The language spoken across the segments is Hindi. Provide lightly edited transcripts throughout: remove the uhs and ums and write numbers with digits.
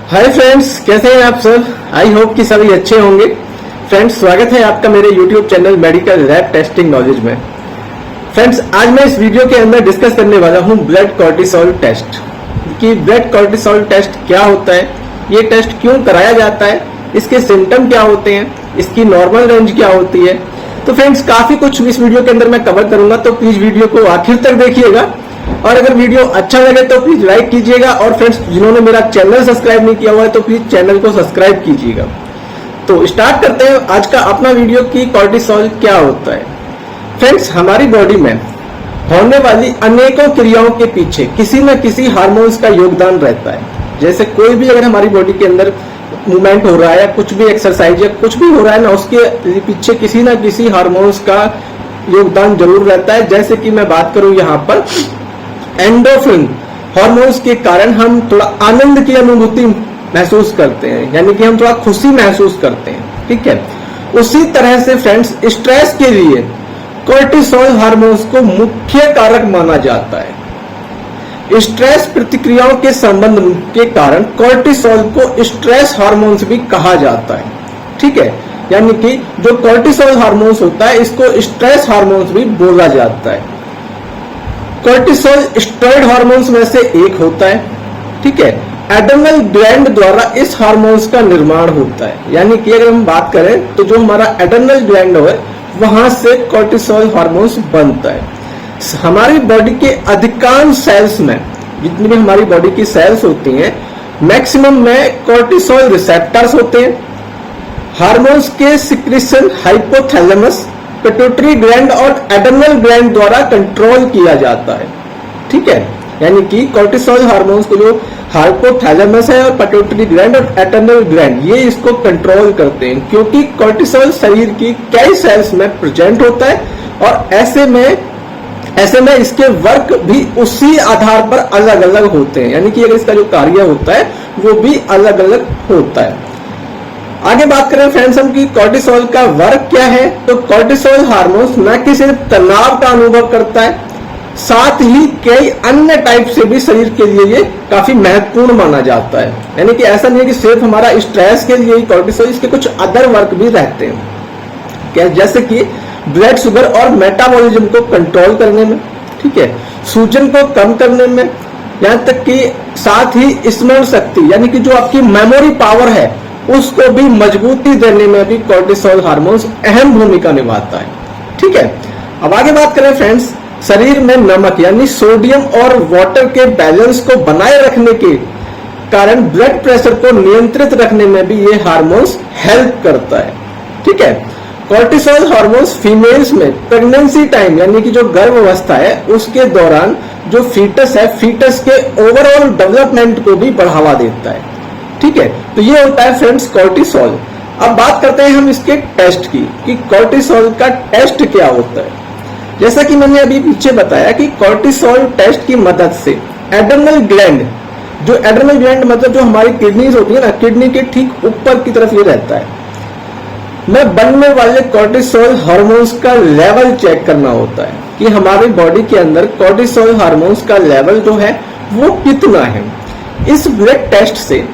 हाय फ्रेंड्स, कैसे हैं आप सब। आई होप कि सभी अच्छे होंगे। फ्रेंड्स, स्वागत है आपका मेरे YouTube channel medical lab testing knowledge में। फ्रेंड्स, आज मैं इस वीडियो के अंदर डिस्कस करने वाला हूं ब्लड कॉर्टिसोल टेस्ट कि ब्लड कॉर्टिसोल टेस्ट क्या होता है, ये टेस्ट क्यों कराया जाता है, इसके सिम्टम क्या होते हैं, इसकी नॉर्मल रेंज क्या होती है। तो फ्रेंड्स, काफी कुछ इस वीडियो के अंदर मैं कवर करूंगा, तो प्लीज वीडियो को आखिर तक देखिएगा और अगर वीडियो अच्छा लगे तो प्लीज लाइक कीजिएगा। और फ्रेंड्स, जिन्होंने मेरा चैनल सब्सक्राइब नहीं किया हुआ है तो प्लीज चैनल को सब्सक्राइब कीजिएगा। तो स्टार्ट करते हैं आज का अपना वीडियो कि कॉर्टिसोल क्या होता है। फ्रेंड्स, हमारी बॉडी में होने वाली अनेकों क्रियाओं के पीछे किसी न किसी हार्मोन्स का योगदान रहता है। जैसे कोई भी अगर हमारी बॉडी के अंदर मूवमेंट हो रहा है या कुछ भी एक्सरसाइज या कुछ भी हो रहा है ना, उसके पीछे किसी न किसी हार्मोन्स का योगदान जरूर रहता है। जैसे कि मैं बात करूं यहाँ पर एंडोर्फिन हार्मोन्स के कारण हम थोड़ा आनंद की अनुभूति महसूस करते हैं, यानी कि हम थोड़ा खुशी महसूस करते हैं। ठीक है, उसी तरह से फ्रेंड्स, स्ट्रेस के लिए कॉर्टिसोल हार्मोन्स को मुख्य कारक माना जाता है। स्ट्रेस प्रतिक्रियाओं के संबंध के कारण कॉर्टिसोल को स्ट्रेस हार्मोन्स भी कहा जाता है। ठीक है, यानी कि जो कॉर्टिसोल हार्मोन्स होता है इसको स्ट्रेस हार्मोन्स भी बोला जाता है। कॉर्टिसोल स्टेरॉयड हार्मोन्स में से एक होता है। ठीक है, एड्रेनल ग्लैंड द्वारा इस हार्मोन्स का निर्माण होता है, यानी कि अगर हम बात करें तो जो हमारा एड्रेनल ग्लैंड है वहां से कॉर्टिसोल हार्मोन्स बनता है। हमारी बॉडी के अधिकांश सेल्स में, जितनी भी हमारी बॉडी की सेल्स होती हैं, मैक्सिमम में कॉर्टिसोल रिसेप्टर्स होते हैं। हार्मोन्स के सिक्रीशन हाइपोथैलेमस, पिट्यूटरी ग्लैंड और एड्रेनल ग्लैंड द्वारा कंट्रोल किया जाता है। ठीक है, यानी कि कॉर्टिसोल हार्मोन्स को जो हाइपोथैलेमस है और पिट्यूटरी ग्लैंड और एड्रेनल ग्लैंड ये इसको कंट्रोल करते हैं, क्योंकि कॉर्टिसोल शरीर की कई सेल्स में प्रेजेंट होता है और ऐसे में इसके वर्क भी उसी आधार पर अलग अलग होते हैं, यानी कि अगर इसका जो कार्य होता है वो भी अलग अलग होता है। आगे बात करें फ्रेंड्स हम कि कॉर्टिसोल का वर्क क्या है, तो कॉर्टिसोल हार्मोन्स न कि सिर्फ तनाव का अनुभव करता है, साथ ही कई अन्य टाइप से भी शरीर के लिए ये काफी महत्वपूर्ण माना जाता है। यानी कि ऐसा नहीं है कि सिर्फ हमारा स्ट्रेस के लिए ही कॉर्टिसोल, इसके कुछ अदर वर्क भी रहते हैं, जैसे कि ब्लड शुगर और मेटाबॉलिज्म को कंट्रोल करने में, ठीक है, सूजन को कम करने में, यहाँ तक कि साथ ही स्मरण शक्ति यानी कि जो आपकी मेमोरी पावर है उसको भी मजबूती देने में भी कॉर्टिसोल हार्मोन्स अहम भूमिका निभाता है। ठीक है, अब आगे बात करें फ्रेंड्स, शरीर में नमक यानी सोडियम और वाटर के बैलेंस को बनाए रखने के कारण ब्लड प्रेशर को नियंत्रित रखने में भी ये हार्मोन्स हेल्प करता है। ठीक है, कॉर्टिसोल हार्मोन्स फीमेल्स में प्रेगनेंसी टाइम यानी कि जो गर्भ अवस्था है उसके दौरान जो फीटस है, फीटस के ओवरऑल डेवलपमेंट को भी बढ़ावा देता है। ठीक है, तो ये होता है फ्रेंड्स कॉर्टिसोल। अब बात करते हैं हम इसके टेस्ट की कि कॉर्टिसोल का टेस्ट क्या होता है। जैसा कि मैंने अभी पीछे बताया कि कॉर्टिसोल टेस्ट की मदद से एड्रेनल ग्लैंड, जो एड्रेनल ग्लैंड मतलब जो हमारी किडनीज होती है ना, किडनी के ठीक ऊपर की तरफ ये रहता है, में बनने वाले कॉर्टिसोल हार्मोन्स का लेवल चेक करना होता है कि हमारी बॉडी के अंदर कॉर्टिसोल हार्मोन्स का लेवल जो है वो कितना है। इस ब्लड टेस्ट से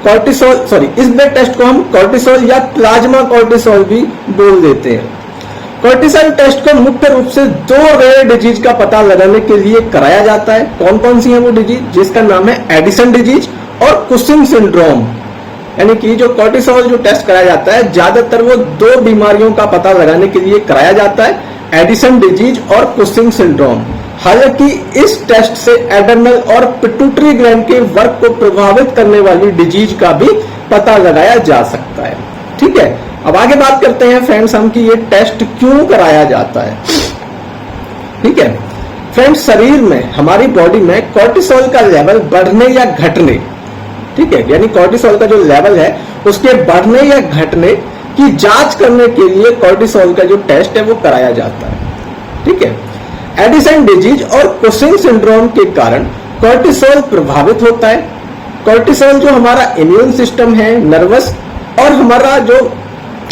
इस ब्लड टेस्ट को हम कॉर्टिसोल या प्लाज्मा कॉर्टिसोल भी बोल देते हैं। कॉर्टिसोल टेस्ट को मुख्य रूप से दो रेयर डिजीज का पता लगाने के लिए कराया जाता है। कौन कौन सी है वो डिजीज, जिसका नाम है एडिसन डिजीज और कुशिंग सिंड्रोम। यानी कि जो कॉर्टिसोल जो टेस्ट कराया जाता है ज्यादातर वो दो बीमारियों का पता लगाने के लिए कराया जाता है, एडिसन डिजीज और कुशिंग सिंड्रोम। हालांकि इस टेस्ट से एड्रेनल और पिट्यूटरी ग्लैंड के वर्क को प्रभावित करने वाली डिजीज का भी पता लगाया जा सकता है। ठीक है, अब आगे बात करते हैं फ्रेंड्स हम कि ये टेस्ट क्यों कराया जाता है। ठीक है फ्रेंड्स, शरीर में हमारी बॉडी में कॉर्टिसोल का लेवल बढ़ने या घटने, ठीक है, यानी कॉर्टिसोल का जो लेवल है उसके बढ़ने या घटने की जांच करने के लिए कॉर्टिसोल का जो टेस्ट है वो कराया जाता है। ठीक है, एडिसन डिजीज और कुशिंग सिंड्रोम के कारण कॉर्टिसोल प्रभावित होता है। कॉर्टिसोल जो हमारा इम्यून सिस्टम है, नर्वस और हमारा जो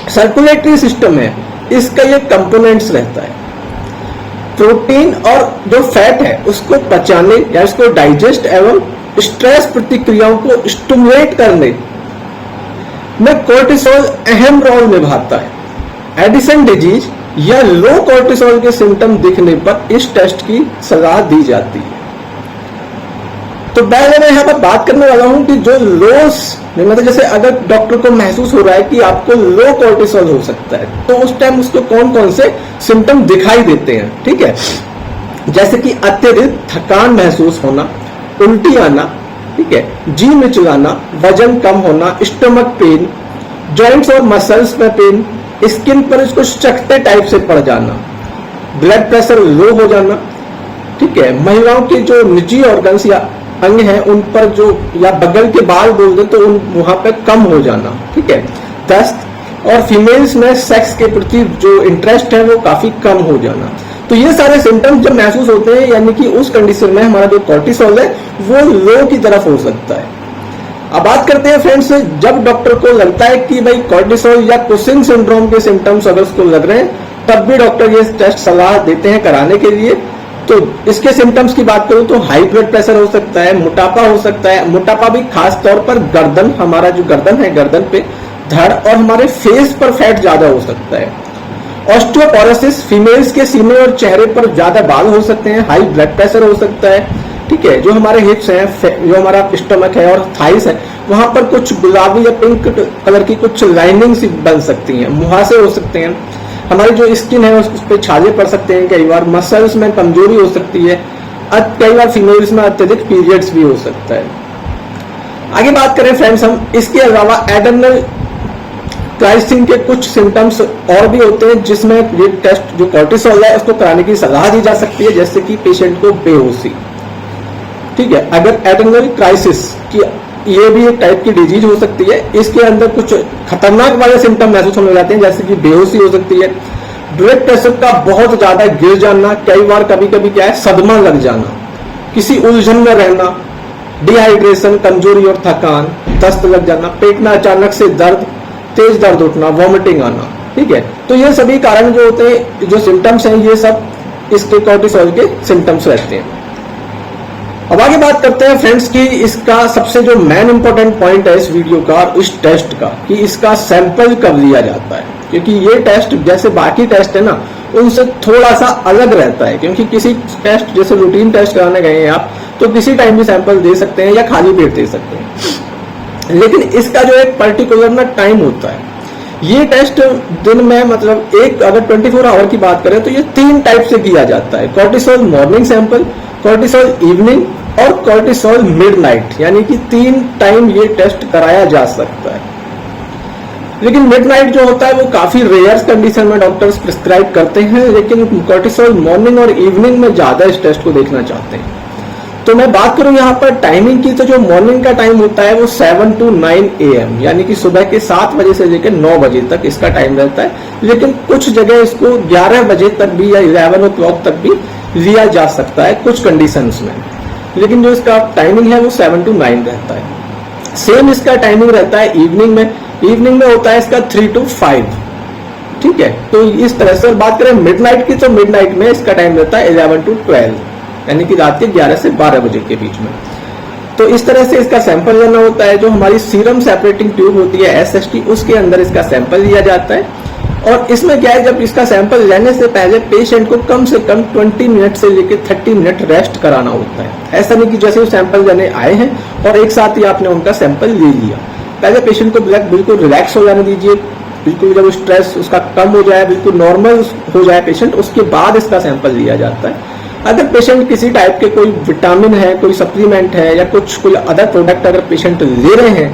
सर्कुलेटरी सिस्टम है, इसका ये कंपोनेंट्स रहता है। प्रोटीन और जो फैट है उसको पचाने या उसको डाइजेस्ट एवं स्ट्रेस प्रतिक्रियाओं को स्टिमुलेट करने में कोर्टिसोल अहम रोल निभाता है। एडिसन डिजीज या लो कोर्टिसोल के सिम्टम दिखने पर इस टेस्ट की सलाह दी जाती है। तो पहले मैं यहाँ पर बात करने वाला हूं कि जो मतलब जैसे अगर डॉक्टर को महसूस हो रहा है कि आपको लो कोर्टिसोल हो सकता है, तो उस टाइम उसको कौन कौन से सिम्टम दिखाई देते हैं, ठीक है। जैसे कि अत्यधिक थकान महसूस होना, उल्टी आना, ठीक है, जी मिचलाना, वजन कम होना, स्टमक पेन, जॉइंट्स और मसल्स में पेन, स्किन पर इसको चकते टाइप से पड़ जाना, ब्लड प्रेशर लो हो जाना, ठीक है। महिलाओं के जो निजी ऑर्गन्स या अंग हैं उन पर जो या बगल के बाल बोल दे तो उन वहां पे कम हो जाना, ठीक है। दस्त और फीमेल्स में सेक्स के प्रति जो इंटरेस्ट है वो काफी कम हो जाना। तो ये सारे सिम्टम्स जब महसूस होते हैं यानी कि उस कंडीशन में हमारा जो कोर्टिसोल है वो लो की तरफ हो सकता है। अब बात करते हैं फ्रेंड्स, जब डॉक्टर को लगता है कि भाई कोर्टिसोल या कुशिंग सिंड्रोम के सिम्टम्स अगर उसको लग रहे हैं, तब भी डॉक्टर ये टेस्ट सलाह देते हैं कराने के लिए। तो इसके सिम्टम्स की बात करूं तो हाई ब्लड प्रेशर हो सकता है, मोटापा हो सकता है, मोटापा भी खास तौर पर गर्दन, हमारा जो गर्दन है गर्दन पे, धड़ और हमारे फेस पर फैट ज्यादा हो सकता है। ऑस्टियोपोरोसिस, फीमेल्स के सीने और चेहरे पर ज्यादा बाल हो सकते हैं, हाई ब्लड प्रेशर हो सकता है, ठीक है। जो हमारे हिप्स हैं, जो हमारा स्टमक है और थाइस है, वहां पर कुछ गुलाबी या पिंक कलर की कुछ लाइनिंग्स बन सकती हैं, मुहासे हो सकते हैं, हमारी जो स्किन है उस पर छाले पड़ सकते हैं, कई बार मसल्स में कमजोरी हो सकती है, कई बार फीमेल्स में अत्यधिक पीरियड्स भी हो सकता है। आगे बात करें फ्रेंड्स हम, इसके अलावा एडर्नल क्राइसिस के कुछ सिम्टम्स और भी होते हैं जिसमें ये टेस्ट जो कोर्टिसोल है उसको कराने की सलाह दी जा सकती है, जैसे कि पेशेंट को बेहोशी, ठीक है। अगर एडर्नल क्राइसिस की ये भी एक टाइप की डिजीज हो सकती है, इसके अंदर कुछ खतरनाक वाले सिम्टम महसूस होने जाते हैं, जैसे कि बेहोशी हो सकती है, ब्लड प्रेशर का बहुत ज्यादा गिर जाना, कई बार कभी कभी क्या है सदमा लग जाना, किसी उलझन में रहना, डिहाइड्रेशन, कमजोरी और थकान, दस्त लग जाना, पेट में अचानक से दर्द, तेज दर्द उठना, वॉमिटिंग आना, ठीक है। तो ये सभी कारण जो होते हैं, जो सिम्टम्स हैं, ये सब इसके कोर्टिसोल के सिम्टम्स रहते हैं। अब आगे बात करते हैं फ्रेंड्स कि इसका सबसे जो मेन इंपॉर्टेंट पॉइंट है इस वीडियो का और इस टेस्ट का, कि इसका सैंपल कब लिया जाता है, क्योंकि ये टेस्ट जैसे बाकी टेस्ट है ना उनसे थोड़ा सा अलग रहता है। क्योंकि किसी टेस्ट जैसे रूटीन टेस्ट कराने गए हैं आप, तो किसी टाइम भी सैंपल दे सकते हैं या खाली पेट दे सकते हैं, लेकिन इसका जो एक पर्टिकुलर ना टाइम होता है। ये टेस्ट दिन में मतलब अगर 24 आवर की बात करें तो ये 3 टाइप से किया जाता है, cortisol morning sample, cortisol evening और कोर्टिसोल मिडनाइट, यानी कि 3 टाइम ये टेस्ट कराया जा सकता है। लेकिन मिडनाइट जो होता है वो काफी रेयर कंडीशन में डॉक्टर्स प्रिस्क्राइब करते हैं, लेकिन कोर्टिसोल मॉर्निंग और इवनिंग में ज्यादा इस टेस्ट को देखना चाहते हैं। तो मैं बात करूं यहाँ पर टाइमिंग की, तो जो मॉर्निंग का टाइम होता है वो 7 to 9 AM, यानी कि सुबह के 7 बजे से लेकर 9 बजे तक इसका टाइम रहता है। लेकिन कुछ जगह इसको 11 बजे तक भी या 11 o'clock तक भी लिया जा सकता है कुछ कंडीशंस में, लेकिन जो इसका टाइमिंग है वो 7 to 9 रहता है। सेम इसका टाइमिंग रहता है इवनिंग में, इवनिंग में होता है इसका 3 to 5, ठीक है। तो इस तरह से बात करें मिडनाइट की, तो मिडनाइट में इसका टाइम रहता है 11 to 12, यानी कि रात के 11 से 12 बजे के बीच में। तो इस तरह से इसका सैंपल लेना होता है। जो हमारी सीरम सेपरेटिंग ट्यूब होती है SST, उसके अंदर इसका सैंपल लिया जाता है। और इसमें क्या है, जब इसका सैंपल लेने से पहले पेशेंट को कम से कम 20 मिनट से लेकर 30 मिनट रेस्ट कराना होता है। ऐसा नहीं कि जैसे वो सैंपल लेने आए हैं और एक साथ ही आपने उनका सैंपल ले लिया। पहले पेशेंट को बिल्कुल रिलैक्स हो जाने दीजिए, बिल्कुल जब स्ट्रेस उसका कम हो जाए, बिल्कुल नॉर्मल हो जाए पेशेंट, उसके बाद इसका सैंपल लिया जाता है। अगर पेशेंट किसी टाइप के कोई विटामिन है, कोई सप्लीमेंट है या कोई अदर प्रोडक्ट अगर पेशेंट ले रहे हैं,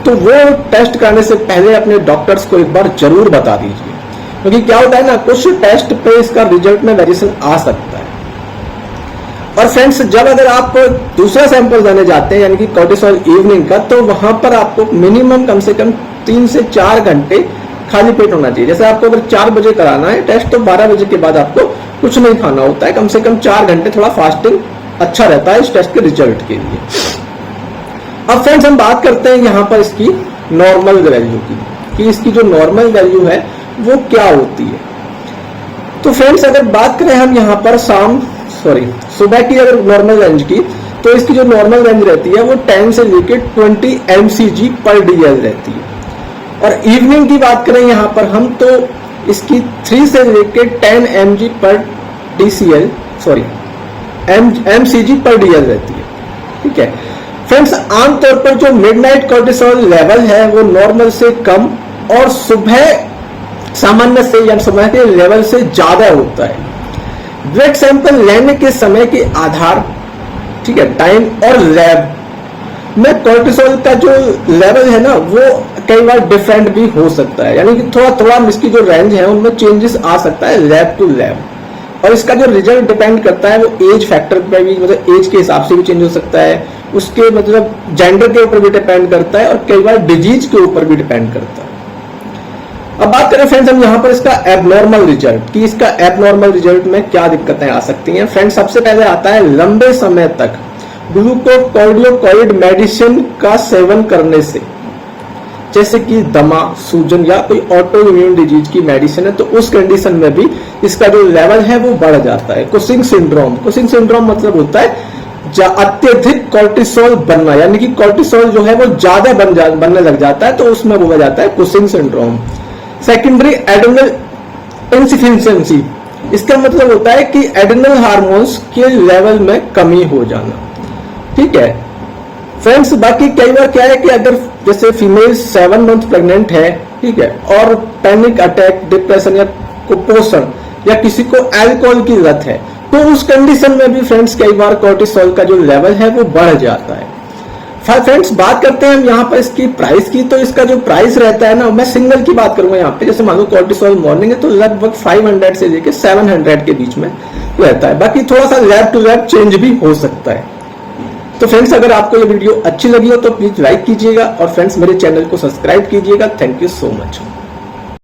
तो वो टेस्ट कराने से पहले अपने डॉक्टर्स को एक बार जरूर बता दीजिए, क्योंकि क्या होता है ना, कुछ टेस्ट पे इसका रिजल्ट में वेरिएशन आ सकता है। और फ्रेंड्स, जब अगर आप दूसरा सैंपल लेने जाते हैं यानी कि कोर्टिसोल इवनिंग का, तो वहां पर आपको मिनिमम कम से कम 3 से 4 घंटे खाली पेट होना चाहिए। जैसे आपको अगर 4 बजे कराना है टेस्ट, तो 12 बजे के बाद आपको कुछ नहीं खाना होता है, कम से कम 4 घंटे थोड़ा फास्टिंग अच्छा रहता है इस टेस्ट के रिजल्ट के लिए। अब फ्रेंड्स हम बात करते हैं यहाँ पर इसकी नॉर्मल वैल्यू की, कि इसकी जो नॉर्मल वैल्यू है वो क्या होती है। तो फ्रेंड्स अगर बात करें हम यहाँ पर सुबह की अगर नॉर्मल रेंज की, तो इसकी जो नॉर्मल रेंज रहती है वो 10 से लेकर 20 mcg पर DL रहती है। और इवनिंग की बात करें यहाँ पर हम, तो इसकी 3 से लेकर 10 mg पर DCL सॉरी mcg पर DL रहती है। ठीक है फ्रेंड्स, आमतौर पर जो मिडनाइट कोर्टिसोल लेवल है वो नॉर्मल से कम और सुबह सामान्य से या सुबह के लेवल से ज्यादा होता है। ब्लड सैंपल लेने के समय के आधार, ठीक है, टाइम और लैब में कोर्टिसोल का जो लेवल है ना वो कई बार डिफरेंट भी हो सकता है, यानी कि थोड़ा थोड़ा इसकी जो रेंज है उनमें चेंजेस आ सकता है लैब टू लैब। और इसका जो रिजल्ट डिपेंड करता है वो एज फैक्टर पे भी, मतलब एज के हिसाब से भी चेंज हो सकता है, उसके मतलब जेंडर के ऊपर भी डिपेंड करता है और कई बार डिजीज के ऊपर भी डिपेंड करता है। अब बात करें फ्रेंड्स हम यहाँ पर इसका एबनॉर्मल रिजल्ट, कि इसका एबनॉर्मल रिजल्ट में क्या दिक्कतें आ सकती हैं। फ्रेंड्स सबसे पहले आता है लंबे समय तक ग्लूकोकॉर्टिकोइड मेडिसिन का सेवन करने से, जैसे कि दमा, सूजन या कोई ऑटो इम्यून डिजीज की मेडिसिन है, तो उस कंडीशन में भी इसका जो लेवल है वो बढ़ जाता है। कुशिंग सिंड्रोम, कुशिंग सिंड्रोम मतलब होता है अत्यधिक कोर्टिसोल बनना, यानी कि कोर्टिसोल जो है वो ज्यादा बनने लग जाता है, तो उसमें बोला जाता है Cushing syndrome. Secondary adrenal insufficiency, इसका मतलब होता है कि एड्रेनल हार्मोन्स के लेवल में कमी हो जाना। ठीक है फ्रेंड्स, बाकी कई बार क्या है कि अगर जैसे फीमेल 7 मंथ प्रेग्नेंट है, ठीक है, और पैनिक अटैक, डिप्रेशन या कुपोषण या किसी को अल्कोहल की लत है, तो उस कंडीशन में भी फ्रेंड्स कई बार कोर्टिसोल का जो लेवल है वो बढ़ जाता है। फ्रेंड्स बात करते हैं हम यहाँ पर इसकी प्राइस की, तो इसका जो प्राइस रहता है ना, मैं सिंगल की बात करूंगा यहाँ पे, जैसे मान लो कोर्टिसोल मॉर्निंग है तो लगभग 500 से लेकर 700 के बीच में रहता है। बाकी थोड़ा सा लैब टू लैब चेंज भी हो सकता है। तो फ्रेंड्स अगर आपको ये वीडियो अच्छी लगी हो तो प्लीज लाइक कीजिएगा और फ्रेंड्स मेरे चैनल को सब्सक्राइब कीजिएगा। Thank you so much.